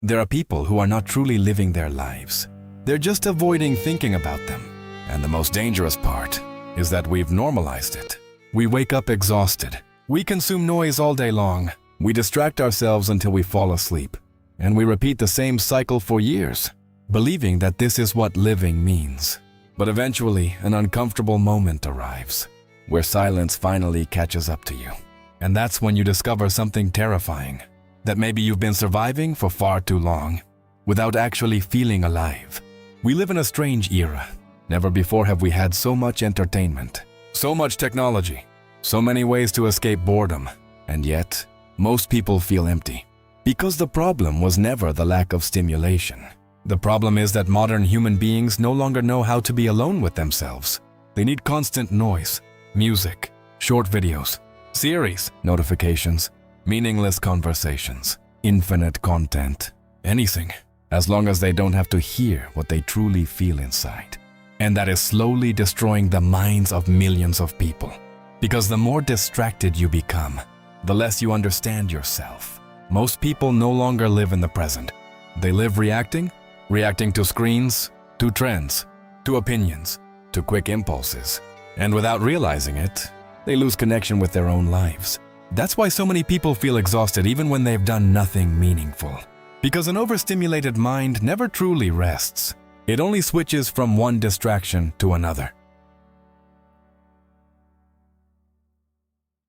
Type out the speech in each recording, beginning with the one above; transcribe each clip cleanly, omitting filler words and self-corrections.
There are people who are not truly living their lives. They're just avoiding thinking about them. And the most dangerous part is that we've normalized it. We wake up exhausted. We consume noise all day long. We distract ourselves until we fall asleep. And we repeat the same cycle for years, believing that this is what living means. But eventually, an uncomfortable moment arrives, where silence finally catches up to you. And that's when you discover something terrifying, that maybe you've been surviving for far too long, without actually feeling alive. We live in a strange era. Never before have we had so much entertainment, so much technology, so many ways to escape boredom, and yet, most people feel empty. Because the problem was never the lack of stimulation. The problem is that modern human beings no longer know how to be alone with themselves. They need constant noise, music, short videos, series, notifications, meaningless conversations, infinite content, anything, as long as they don't have to hear what they truly feel inside. And that is slowly destroying the minds of millions of people. Because the more distracted you become, the less you understand yourself. Most people no longer live in the present. They live reacting to screens, to trends, to opinions, to quick impulses. And without realizing it, they lose connection with their own lives. That's why so many people feel exhausted even when they've done nothing meaningful. Because an overstimulated mind never truly rests. It only switches from one distraction to another.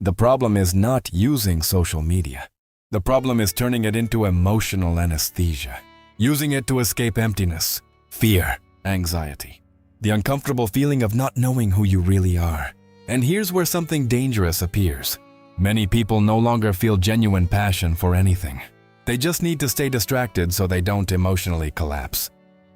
The problem is not using social media. The problem is turning it into emotional anesthesia. Using it to escape emptiness, fear, anxiety, the uncomfortable feeling of not knowing who you really are. And here's where something dangerous appears. Many people no longer feel genuine passion for anything. They just need to stay distracted so they don't emotionally collapse.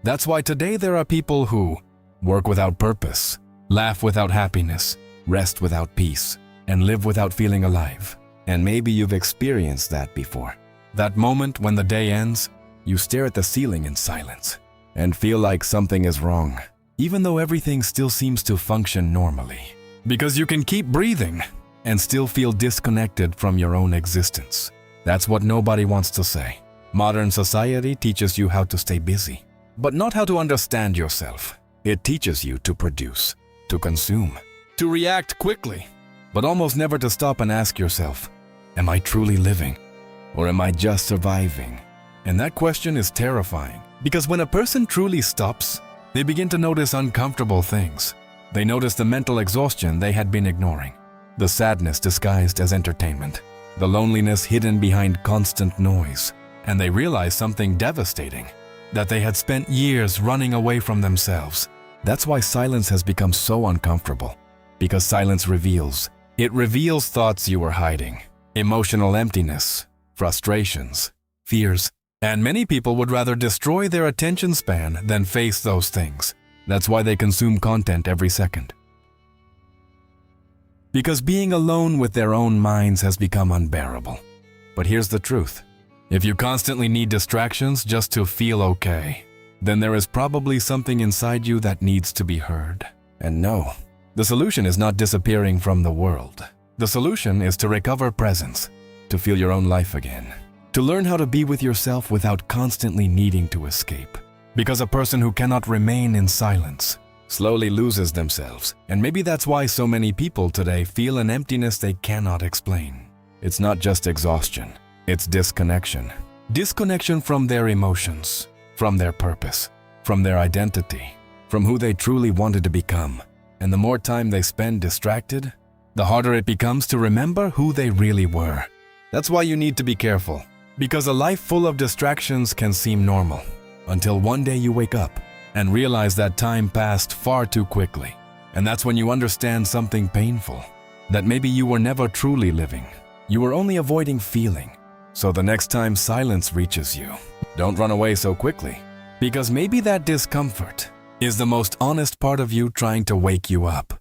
That's why today there are people who work without purpose, laugh without happiness, rest without peace, and live without feeling alive. And maybe you've experienced that before. That moment when the day ends, you stare at the ceiling in silence and feel like something is wrong, even though everything still seems to function normally. Because you can keep breathing and still feel disconnected from your own existence. That's what nobody wants to say. Modern society teaches you how to stay busy, but not how to understand yourself. It teaches you to produce, to consume, to react quickly, but almost never to stop and ask yourself, am I truly living, or am I just surviving? And that question is terrifying, because when a person truly stops, they begin to notice uncomfortable things. They notice the mental exhaustion they had been ignoring, the sadness disguised as entertainment, the loneliness hidden behind constant noise, and they realize something devastating, that they had spent years running away from themselves. That's why silence has become so uncomfortable, because silence reveals. It reveals thoughts you were hiding, emotional emptiness, frustrations, fears, and many people would rather destroy their attention span than face those things. That's why they consume content every second. Because being alone with their own minds has become unbearable. But here's the truth. If you constantly need distractions just to feel okay, then there is probably something inside you that needs to be heard. And no, the solution is not disappearing from the world. The solution is to recover presence, to feel your own life again, to learn how to be with yourself without constantly needing to escape. Because a person who cannot remain in silence slowly loses themselves. And maybe that's why so many people today feel an emptiness they cannot explain. It's not just exhaustion, it's disconnection. Disconnection from their emotions, from their purpose, from their identity, from who they truly wanted to become. And the more time they spend distracted, the harder it becomes to remember who they really were. That's why you need to be careful. Because a life full of distractions can seem normal, until one day you wake up and realize that time passed far too quickly. And that's when you understand something painful, that maybe you were never truly living. You were only avoiding feeling. So the next time silence reaches you, don't run away so quickly, because maybe that discomfort is the most honest part of you trying to wake you up.